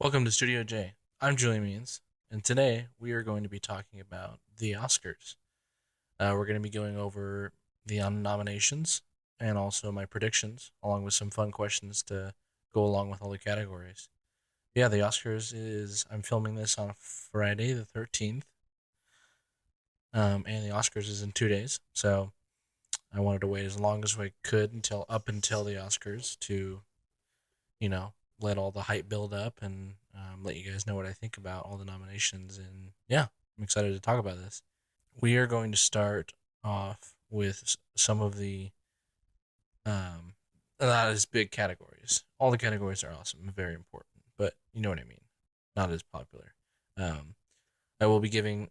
Welcome to Studio J. I'm Julie Means, and today we are going to be talking about the Oscars. We're going to be going over the nominations and also my predictions, along with some fun questions to go along with all the categories. Yeah, the Oscars is, I'm filming this on Friday the 13th, and the Oscars is in 2 days, so I wanted to wait as long as I could up until the Oscars to, you know, let all the hype build up and let you guys know what I think about all the nominations. And yeah, I'm excited to talk about this. We are going to start off with some of the not as big categories. All the categories are awesome and very important, but you know what I mean. Not as popular. Um, I will be giving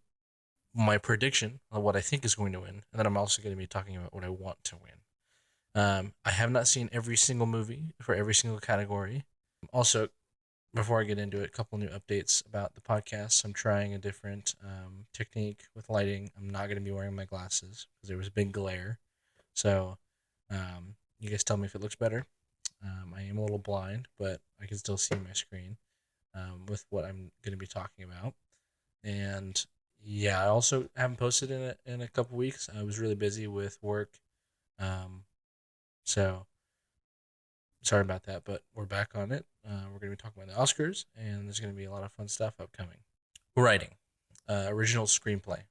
my prediction of what I think is going to win, and then I'm also going to be talking about what I want to win. I have not seen every single movie for every single category. Also, before I get into it, a couple new updates about the podcast. I'm trying a different technique with lighting. I'm not going to be wearing my glasses because there was a big glare. So, you guys tell me if it looks better. I am a little blind, but I can still see my screen with what I'm going to be talking about. And yeah, I also haven't posted in a couple weeks. I was really busy with work, um, so sorry about that, but we're back on it. We're going to be talking about the Oscars, and there's going to be a lot of fun stuff upcoming. Writing, original screenplay.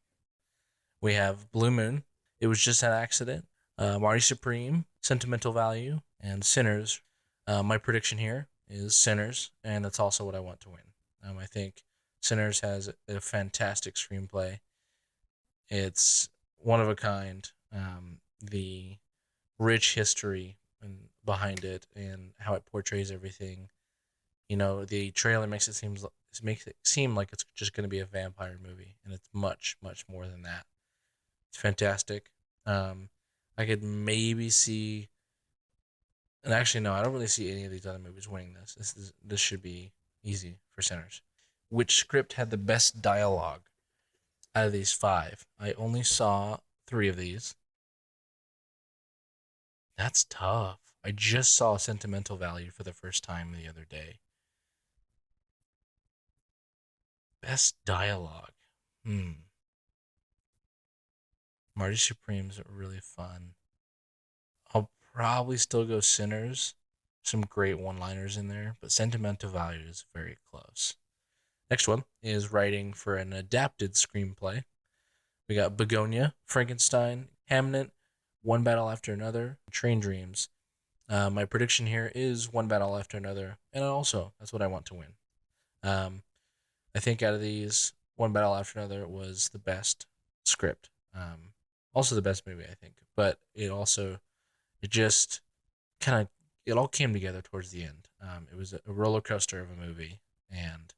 We have Blue Moon. It was just an accident. Marty Supreme, Sentimental Value, and Sinners. My prediction here is Sinners, and that's also what I want to win. I think Sinners has a fantastic screenplay. It's one of a kind. The rich history and behind it and how it portrays everything. The trailer makes it seem like it's just going to be a vampire movie, and it's much much more than that. It's fantastic. Um, I could maybe see, and actually no, I don't really see any of these other movies winning this. This should be easy for Sinners. Which script had the best dialogue out of these five? I only saw three of these. That's tough. I just saw Sentimental Value for the first time the other day. Best dialogue. Hmm. Marty Supreme's really fun. I'll probably still go Sinners. Some great one liners in there, but Sentimental Value is very close. Next one is writing for an adapted screenplay. We got Begonia, Frankenstein, Hamnet, One Battle After Another, Train Dreams. My prediction here is One Battle After Another, and also that's what I want to win. Um, I think out of these, One Battle After Another was the best script. Also the best movie, I think. But it just kind of, it all came together towards the end. It was a roller coaster of a movie, and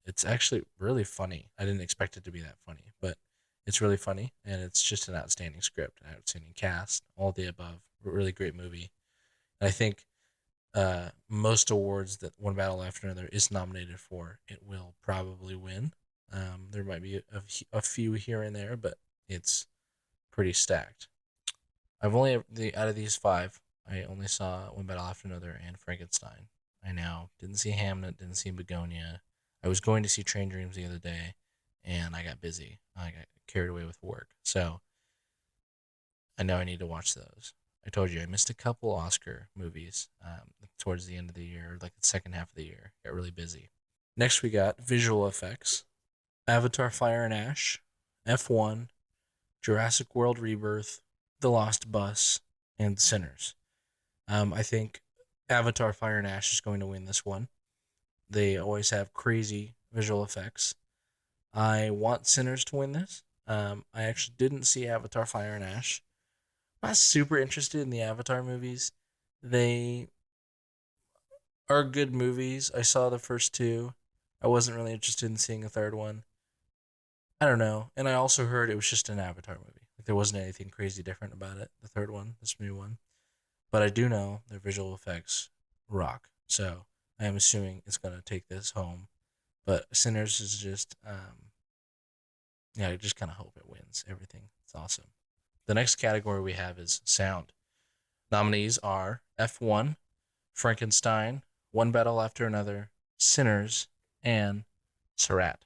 it's actually really funny. I didn't expect it to be that funny, but it's really funny, and it's just an outstanding script, an outstanding cast, all the above. Really great movie. And I think most awards that One Battle After Another is nominated for, it will probably win. There might be a few here and there, but it's pretty stacked. I've only out of these five, I only saw One Battle After Another and Frankenstein. I now didn't see Hamnet, didn't see Begonia. I was going to see Train Dreams the other day, and I got busy. I got carried away with work, so I know I need to watch those. I told you I missed a couple Oscar movies towards the end of the year, like the second half of the year. Got really busy. Next, we got visual effects: Avatar: Fire and Ash, F1, Jurassic World Rebirth, The Lost Bus, and Sinners. I think Avatar: Fire and Ash is going to win this one. They always have crazy visual effects. I want Sinners to win this. I actually didn't see Avatar: Fire and Ash. I'm not super interested in the Avatar movies. They are good movies. I saw the first two. I wasn't really interested in seeing a third one. I don't know. And I also heard it was just an Avatar movie. Like there wasn't anything crazy different about it. The third one, this new one. But I do know their visual effects rock. So I am assuming it's gonna take this home. But Sinners is just yeah, I just kinda hope it wins everything. It's awesome. The next category we have is sound. Nominees are F1, Frankenstein, One Battle After Another, Sinners, and Sarat.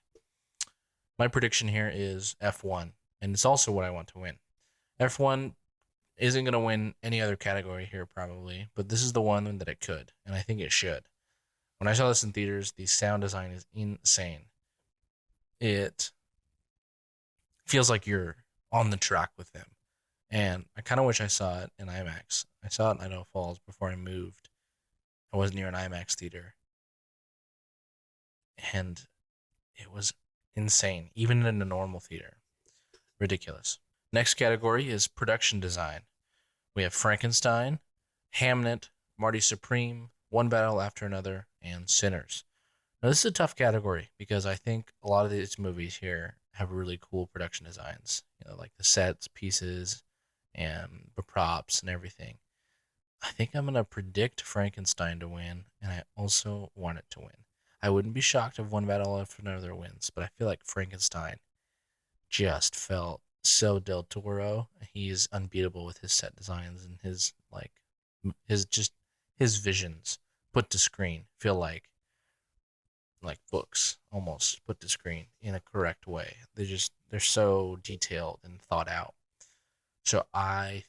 My prediction here is F1, and it's also what I want to win. F1 isn't going to win any other category here, probably, but this is the one that it could, and I think it should. When I saw this in theaters, the sound design is insane. It feels like you're on the track with them. And I kind of wish I saw it in IMAX. I saw it in Idaho Falls before I moved. I was near an IMAX theater. And it was insane, even in a normal theater. Ridiculous. Next category is production design. We have Frankenstein, Hamnet, Marty Supreme, One Battle After Another, and Sinners. Now, this is a tough category because I think a lot of these movies here have really cool production designs, like the sets, pieces, and the props and everything. I think I'm going to predict Frankenstein to win, and I also want it to win. I wouldn't be shocked if One Battle After Another wins, but I feel like Frankenstein just felt so Del Toro. He's unbeatable with his set designs and his visions put to screen feel like books almost put to screen in a correct way. They're so detailed and thought out. So I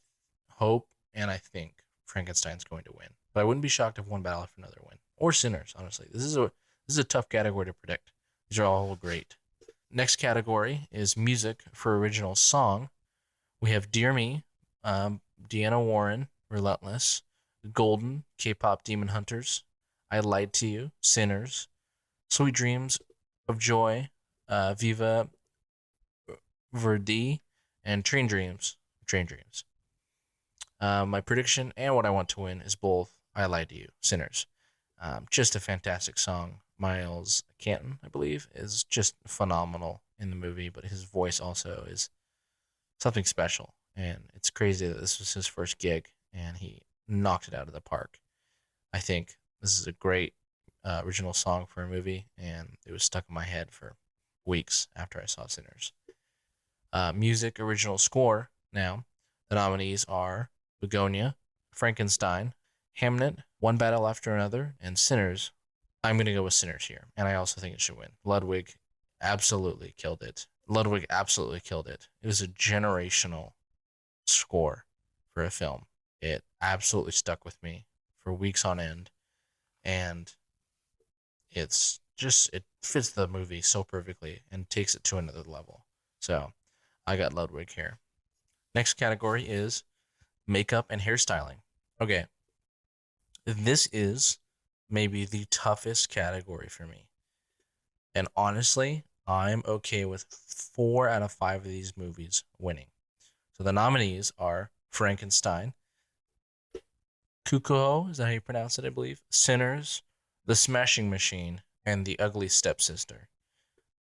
hope and I think Frankenstein's going to win. But I wouldn't be shocked if One Battle After Another win. Or Sinners, honestly. This is a tough category to predict. These are all great. Next category is music for original song. We have Dear Me, Deanna Warren, Relentless, Golden, K-pop Demon Hunters, I Lied to You, Sinners, Sweet Dreams of Joy, Viva Verdi, and Train Dreams. My prediction and what I want to win is both I Lied to You, Sinners. Just a fantastic song. Miles Canton, I believe, is just phenomenal in the movie, but his voice also is something special. And it's crazy that this was his first gig, and he knocked it out of the park. I think this is a great original song for a movie, and it was stuck in my head for weeks after I saw Sinners. Music original score now. The nominees are Begonia, Frankenstein, Hamnet, One Battle After Another, and Sinners. I'm going to go with Sinners here, and I also think it should win. Ludwig absolutely killed it. It was a generational score for a film. It absolutely stuck with me for weeks on end, and it fits the movie so perfectly and takes it to another level. So I got Ludwig here. Next category is makeup and hairstyling. Okay, this is maybe the toughest category for me. And honestly, I'm okay with 4 out of 5 of these movies winning. So the nominees are Frankenstein, Kukuho, is that how you pronounce it, I believe? Sinners, The Smashing Machine, and The Ugly Stepsister.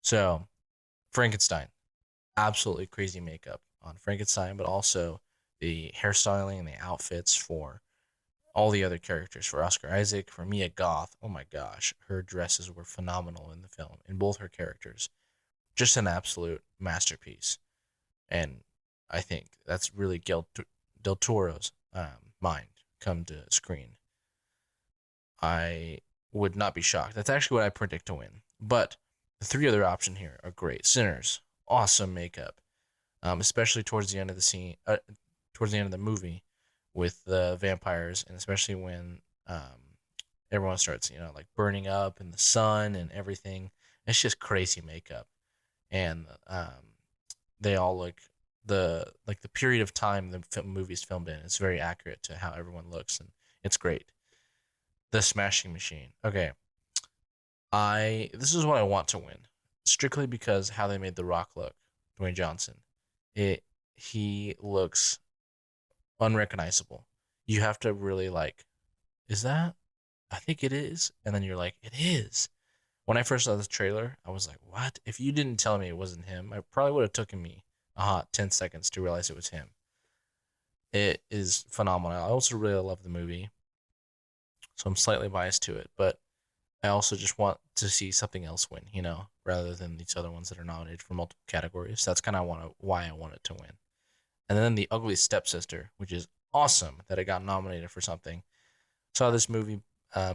So, Frankenstein. Absolutely crazy makeup on Frankenstein, but also the hairstyling and the outfits for all the other characters. For Oscar Isaac, for Mia Goth, oh my gosh, her dresses were phenomenal in the film, in both her characters. Just an absolute masterpiece. And I think that's really Del Toro's mind come to screen. I would not be shocked. That's actually what I predict to win. But the 3 other options here are great. Sinners, awesome makeup, especially towards the end of the movie with the vampires, and especially when everyone starts, like burning up in the sun and everything. It's just crazy makeup, and they all look the period of time the movie's filmed in. It's very accurate to how everyone looks, and it's great. The Smashing Machine. Okay, this is what I want to win, strictly because how they made The Rock look, Dwayne Johnson. He looks unrecognizable. You have to really is that? I think it is. And then you're like, it is. When I first saw this trailer, I was like, what? If you didn't tell me it wasn't him, I probably would have taken me a hot 10 seconds to realize it was him. It is phenomenal. I also really love the movie, so I'm slightly biased to it, but I also just want to see something else win, rather than these other ones that are nominated for multiple categories. That's kind of why I want it to win. And then The Ugly Stepsister, which is awesome that it got nominated for something. Saw this movie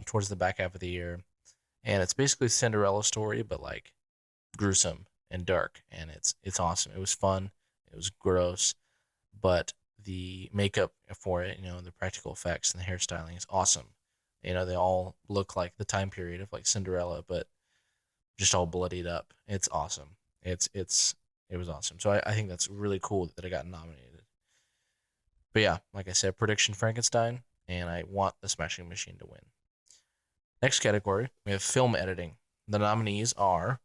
towards the back half of the year. and it's basically Cinderella story, but like gruesome and dark, and it's awesome. It was fun. It was gross, but the makeup for it, the practical effects and the hairstyling is awesome. They all look like the time period of like Cinderella, but just all bloodied up. It's awesome. It was awesome. So I think that's really cool that it got nominated. But yeah, like I said, prediction Frankenstein, and I want the Smashing Machine to win. Next category, we have film editing. The nominees are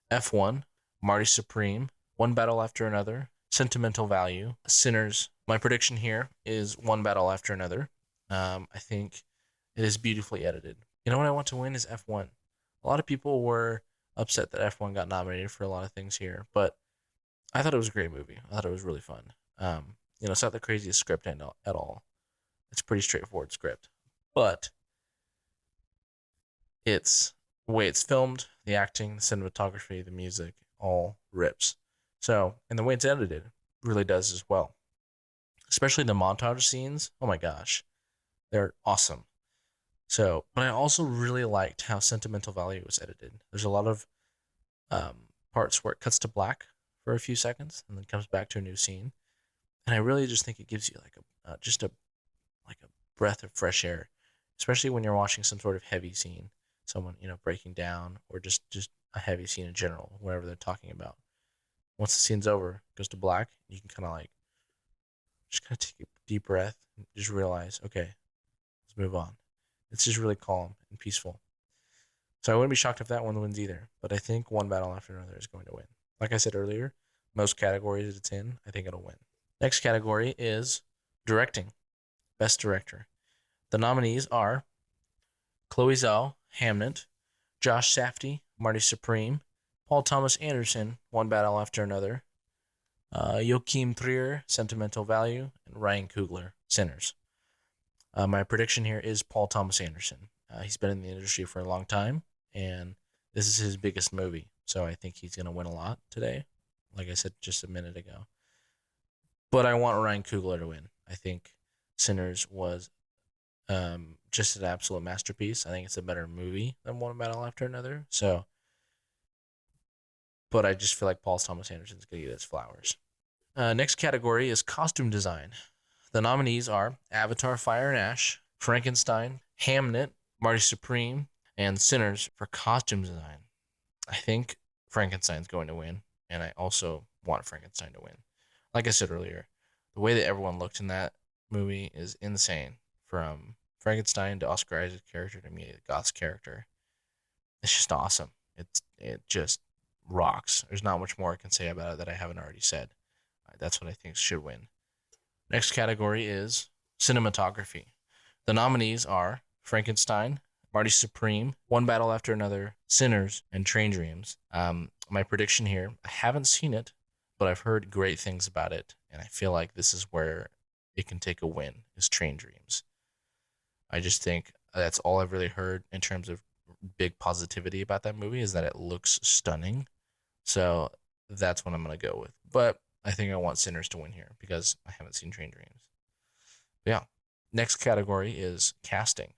F1, Marty Supreme, One Battle After Another, Sentimental Value, Sinners. My prediction here is One Battle After Another. I think it is beautifully edited. You know what I want to win is F1. A lot of people were upset that F1 got nominated for a lot of things here, but I thought it was a great movie. I thought it was really fun. It's not the craziest script at all. It's a pretty straightforward script, but it's the way it's filmed, the acting, the cinematography, the music, all rips. So, and the way it's edited really does as well. Especially the montage scenes. Oh my gosh, they're awesome. So, but I also really liked how Sentimental Value was edited. There's a lot of parts where it cuts to black for a few seconds and then comes back to a new scene, and I really just think it gives you like a breath of fresh air, especially when you're watching some sort of heavy scene, someone breaking down, or just a heavy scene in general, whatever they're talking about. Once the scene's over, it goes to black. You can kind of take a deep breath and just realize, okay, let's move on. It's just really calm and peaceful. So I wouldn't be shocked if that one wins either. But I think One Battle After Another is going to win. Like I said earlier, most categories it's in, I think it'll win. Next category is directing. Best Director. The nominees are Chloe Zhao, Hamnet, Josh Safdie, Marty Supreme, Paul Thomas Anderson, One Battle After Another, Joachim Trier, Sentimental Value, and Ryan Coogler, Sinners. My prediction here is Paul Thomas Anderson. He's been in the industry for a long time, and this is his biggest movie, so I think he's going to win a lot today, like I said just a minute ago. But I want Ryan Coogler to win. I think Sinners was just an absolute masterpiece. I think it's a better movie than One Battle After Another. So, but I just feel like Paul Thomas Anderson's going to get his flowers. Next category is costume design. The nominees are Avatar: Fire and Ash, Frankenstein, Hamnet, Marty Supreme, and Sinners for costume design. I think Frankenstein's going to win, and I also want Frankenstein to win. Like I said earlier, the way that everyone looked in that movie is insane. From Frankenstein to Oscar Isaac's character to Emilia Goth's character, it's just awesome. It just rocks. There's not much more I can say about it that I haven't already said. That's what I think should win. Next category is cinematography. The nominees are Frankenstein, Marty Supreme, One Battle After Another, Sinners, and Train Dreams. My prediction here, I haven't seen it, but I've heard great things about it, and I feel like this is where it can take a win, is Train Dreams. I just think that's all I've really heard in terms of big positivity about that movie, is that it looks stunning. So that's what I'm going to go with. But I think I want Sinners to win here because I haven't seen Train Dreams. But yeah. Next category is casting.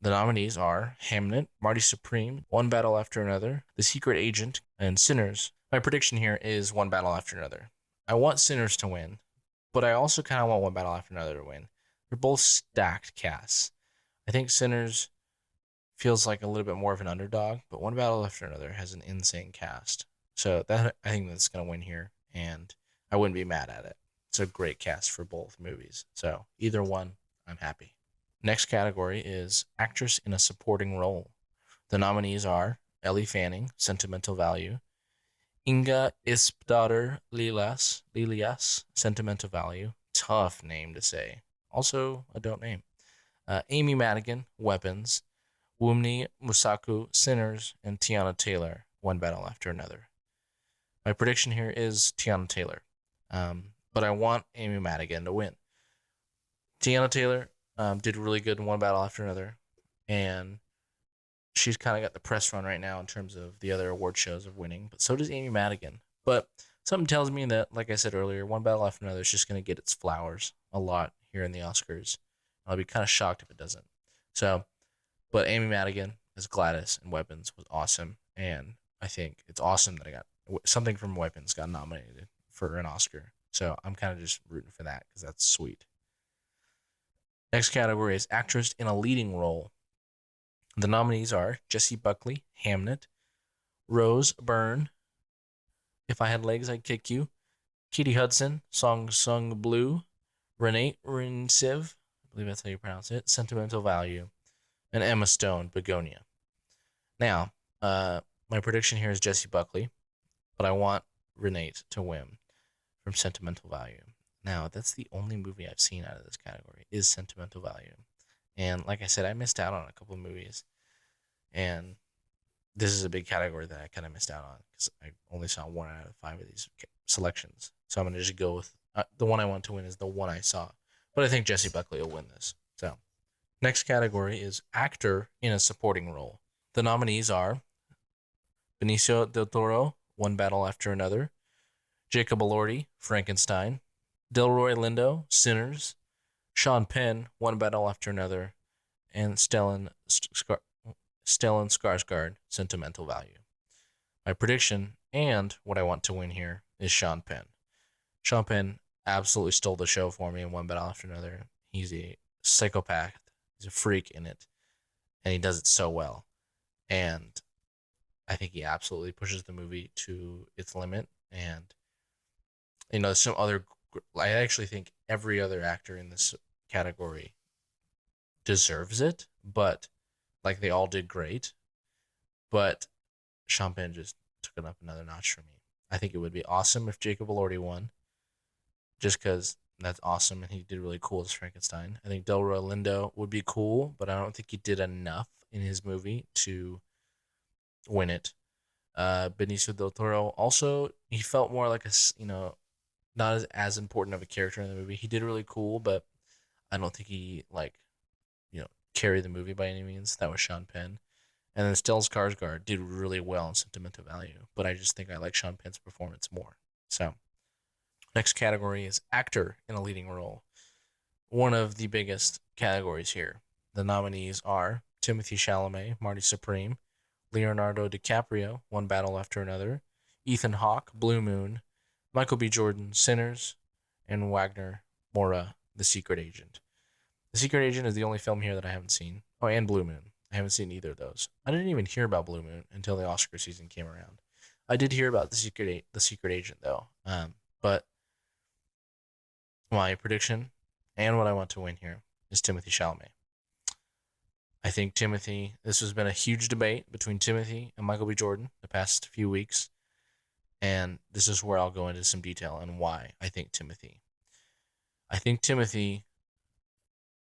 The nominees are Hamnet, Marty Supreme, One Battle After Another, The Secret Agent, and Sinners. My prediction here is One Battle After Another. I want Sinners to win, but I also kind of want One Battle After Another to win. They're both stacked casts. I think Sinners feels like a little bit more of an underdog, but One Battle After Another has an insane cast. So that I think that's going to win here, and I wouldn't be mad at it. It's a great cast for both movies. So either one, I'm happy. Next category is actress in a supporting role. The nominees are Ellie Fanning, Sentimental Value, Inga Ispdottir Lilias, Sentimental Value. Tough name to say. Also, a dope name. Amy Madigan, Weapons, Wunmi Mosaku, Sinners, and Tiana Taylor, One Battle After Another. My prediction here is Tiana Taylor, but I want Amy Madigan to win. Tiana Taylor did really good in One Battle After Another, and she's kind of got the press run right now in terms of the other award shows of winning, but so does Amy Madigan. But something tells me that, like I said earlier, One Battle After Another is just going to get its flowers a lot here in the Oscars. I'll be kind of shocked if it doesn't. So, but Amy Madigan, as Gladys in Weapons was awesome, and I think it's awesome that I got something from Weapons got nominated for an Oscar. So I'm kind of just rooting for that because that's sweet. Next category is actress in a leading role. The nominees are Jessie Buckley, Hamnet; Rose Byrne, If I Had Legs, I'd Kick You; Katie Hudson, Song Sung Blue; Renee Rinsiv, I believe that's how you pronounce it, Sentimental Value; and Emma Stone, Begonia. Now, my prediction here is Jessie Buckley, but I want Renee to win from Sentimental Value. Now, that's the only movie I've seen out of this category is Sentimental Value. And like I said, I missed out on a couple of movies. And this is a big category that I kind of missed out on because I only saw 1 out of 5 of these selections. So I'm going to just go with the one I want to win is the one I saw. But I think Jessie Buckley will win this. So, next category is actor in a supporting role. The nominees are Benicio del Toro, One Battle After Another; Jacob Elordi, Frankenstein; Delroy Lindo, Sinners; Sean Penn, One Battle After Another; and Stellan Skarsgård, Sentimental Value. My prediction and what I want to win here is Sean Penn. Sean Penn absolutely stole the show for me in One Battle After Another. He's a psychopath. He's a freak in it, and he does it so well. And I think he absolutely pushes the movie to its limit. And some other. I actually think every other actor in this category deserves it, but like they all did great. But Sean Penn just took it up another notch for me. I think it would be awesome if Jacob Elordi won, just because that's awesome and he did really cool as Frankenstein. I think Delroy Lindo would be cool, but I don't think he did enough in his movie to win it. Benicio del Toro also, he felt more like not as important of a character in the movie. He did really cool, but I don't think he carried the movie by any means. That was Sean Penn. And then Stellan Skarsgård did really well in Sentimental Value, but I just think I like Sean Penn's performance more. So, next category is actor in a leading role. One of the biggest categories here. The nominees are Timothée Chalamet, Marty Supreme; Leonardo DiCaprio, One Battle After Another; Ethan Hawke, Blue Moon; Michael B. Jordan, Sinners; and Wagner Moura, The Secret Agent. The Secret Agent is the only film here that I haven't seen. Oh, and Blue Moon. I haven't seen either of those. I didn't even hear about Blue Moon until the Oscar season came around. I did hear about the Secret Agent though. But my prediction and what I want to win here is Timothée Chalamet. I think this has been a huge debate between Timothée and Michael B. Jordan the past few weeks, and this is where I'll go into some detail on why I think Timothée.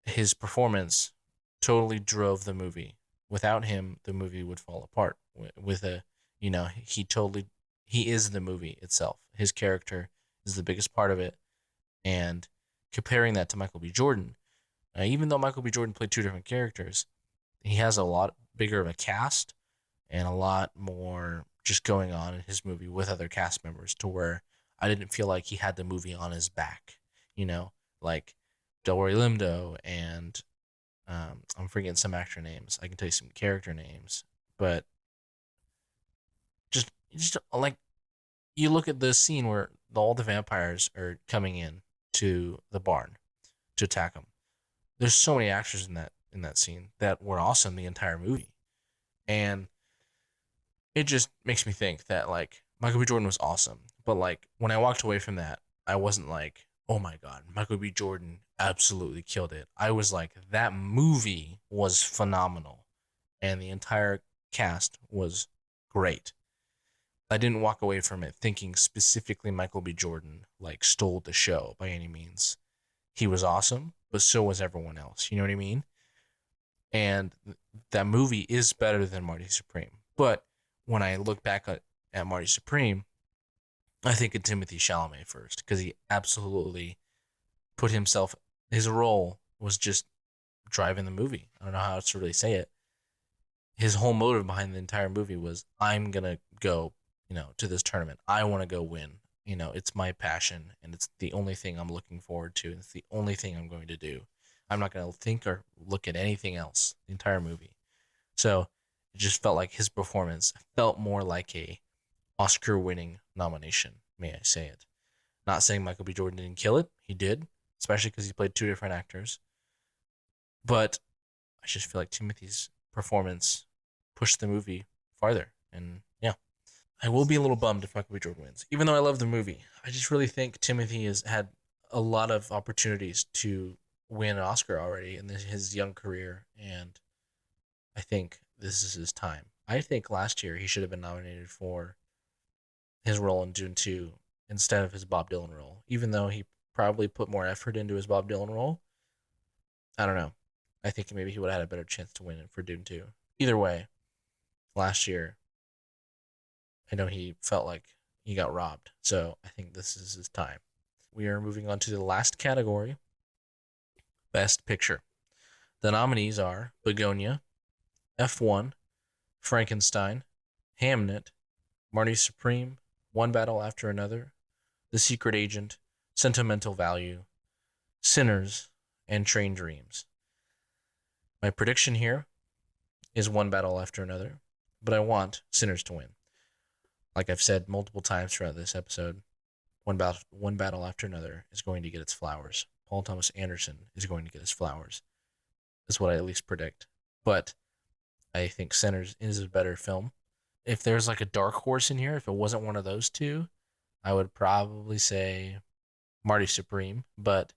His performance totally drove the movie. Without him, the movie would fall apart. He is the movie itself. His character is the biggest part of it. And comparing that to Michael B. Jordan, even though Michael B. Jordan played 2 different characters, he has a lot bigger of a cast and a lot more just going on in his movie with other cast members to where I didn't feel like he had the movie on his back, like Delroy Lindo and I'm forgetting some actor names. I can tell you some character names, but just like you look at the scene where all the vampires are coming in to the barn to attack him. There's so many actors in that scene that were awesome the entire movie, and it just makes me think that like Michael B. Jordan was awesome, but like when I walked away from that, I wasn't like, oh my god, Michael B. Jordan absolutely killed it. I was like, that movie was phenomenal, and the entire cast was great. I didn't walk away from it thinking specifically Michael B. Jordan like stole the show by any means. He was awesome, but so was everyone else. You know what I mean? And that movie is better than Marty Supreme. But when I look back at Marty Supreme, I think of Timothée Chalamet first because he absolutely put his role was just driving the movie. I don't know how else to really say it. His whole motive behind the entire movie was, I'm going to go, to this tournament. I want to go win. It's my passion and it's the only thing I'm looking forward to. It's the only thing I'm going to do. I'm not going to think or look at anything else the entire movie. So It just felt like his performance felt more like a Oscar-winning nomination. May I say it? Not saying Michael B. Jordan didn't kill it. He did, especially because he played two different actors. But I just feel like Timothy's performance pushed the movie farther. And yeah, I will be a little bummed if Michael B. Jordan wins, even though I love the movie. I just really think Timothy has had a lot of opportunities to win an Oscar already in his young career, and I think this is his time. I think last year he should have been nominated for his role in Dune 2 instead of his Bob Dylan role, even though he probably put more effort into his Bob Dylan role. I don't know. I think maybe he would have had a better chance to win it for Dune 2. Either way, last year, I know he felt like he got robbed. So I think this is his time. We are moving on to the last category, Best Picture. The nominees are Begonia, F1, Frankenstein, Hamnet, Marty Supreme, One Battle After Another, The Secret Agent, Sentimental Value, Sinners, and Train Dreams. My prediction here is One Battle After Another, but I want Sinners to win. Like I've said multiple times throughout this episode, one battle after another is going to get its flowers. Paul Thomas Anderson is going to get his flowers. That's what I at least predict. But I think Sinners is a better film. If there's like a dark horse in here, if it wasn't one of those two, I would probably say Marty Supreme. But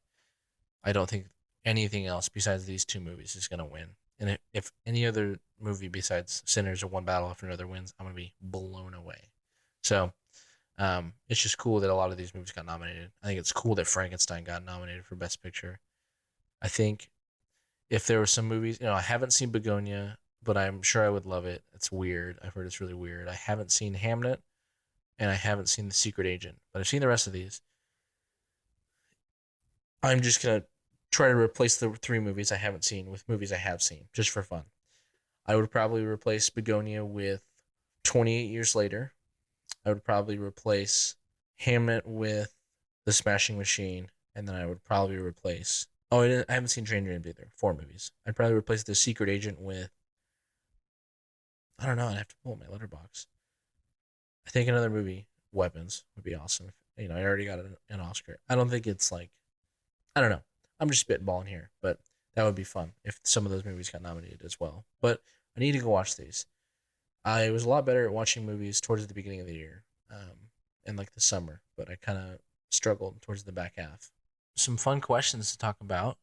I don't think anything else besides these two movies is going to win. And if any other movie besides Sinners or One Battle After Another wins, I'm going to be blown away. So it's just cool that a lot of these movies got nominated. I think it's cool that Frankenstein got nominated for Best Picture. I think if there were some movies, I haven't seen Begonia, but I'm sure I would love it. It's weird. I've heard it's really weird. I haven't seen Hamnet, and I haven't seen The Secret Agent, but I've seen the rest of these. I'm just going to try to replace the three movies I haven't seen with movies I have seen, just for fun. I would probably replace Begonia with 28 Years Later. I would probably replace Hamnet with The Smashing Machine, and then I would probably replace. Oh, I haven't seen Train Dreams either. 4 movies. I'd probably replace The Secret Agent with. I don't know. I'd have to pull up my letterbox. I think another movie, Weapons, would be awesome. I already got an Oscar. I don't think it's like. I don't know. I'm just spitballing here, but that would be fun if some of those movies got nominated as well. But I need to go watch these. I was a lot better at watching movies towards the beginning of the year, and like the summer, but I kind of struggled towards the back half. Some fun questions to talk about.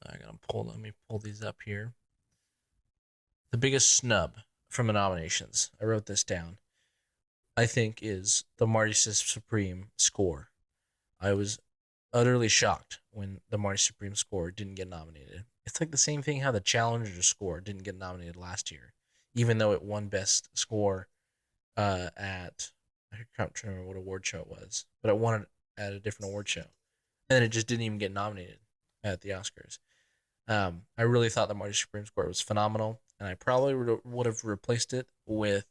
Let me pull these up here. The biggest snub from the nominations, I wrote this down, I think is the Marty Supreme score. I was utterly shocked when the Marty Supreme score didn't get nominated. It's like the same thing how the Challenger score didn't get nominated last year, even though it won Best Score at, I can't remember what award show it was, but it won it at a different award show. And it just didn't even get nominated at the Oscars. I really thought the Marty Supreme score was phenomenal, and I probably would have replaced it with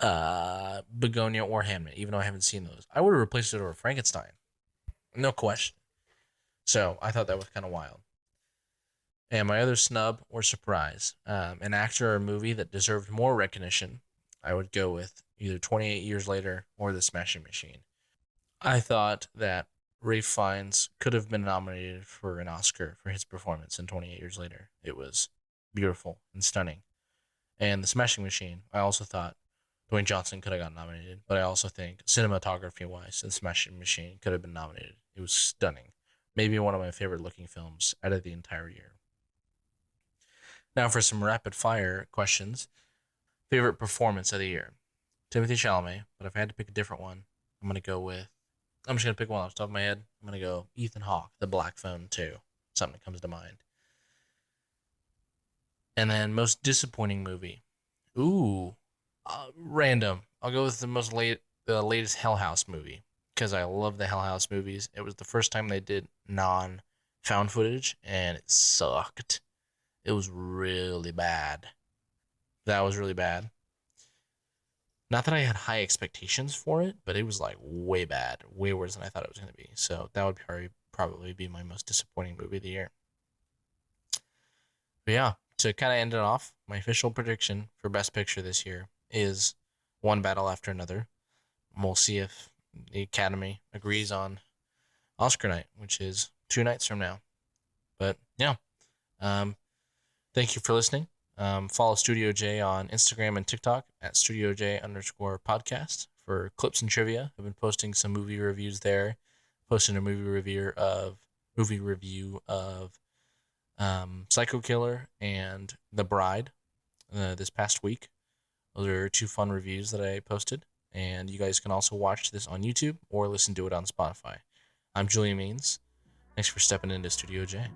Begonia or Hamnet, even though I haven't seen those. I would have replaced it over Frankenstein. No question. So I thought that was kind of wild. And my other snub or surprise, an actor or movie that deserved more recognition, I would go with either 28 Years Later or The Smashing Machine. I thought that Ralph Fiennes could have been nominated for an Oscar for his performance in 28 Years Later. It was beautiful and stunning. And The Smashing Machine, I also thought Dwayne Johnson could have gotten nominated, but I also think cinematography-wise, The Smashing Machine could have been nominated. It was stunning. Maybe one of my favorite looking films out of the entire year. Now for some rapid fire questions. Favorite performance of the year? Timothée Chalamet, but if I had to pick a different one, I'm just going to pick one off the top of my head. I'm going to go Ethan Hawke, The Black Phone 2. Something that comes to mind. And then most disappointing movie. Ooh, random. I'll go with the latest Hell House movie because I love the Hell House movies. It was the first time they did non-found footage, and it sucked. It was really bad. That was really bad. Not that I had high expectations for it, but it was like way bad, way worse than I thought it was going to be. So that would probably be my most disappointing movie of the year. But yeah, To kind of end it off, my official prediction for Best Picture this year is one battle after another. We'll see if the Academy agrees on Oscar night, which is 2 nights from now. But yeah, um, thank you for listening. Follow Studio J on Instagram and TikTok at Studio J _podcast for clips and trivia. I've been posting some movie reviews there. Posting a movie review of Psycho Killer and The Bride this past week. Those are 2 fun reviews that I posted, and you guys can also watch this on YouTube or listen to it on Spotify. I'm Julian Means. Thanks for stepping into Studio J.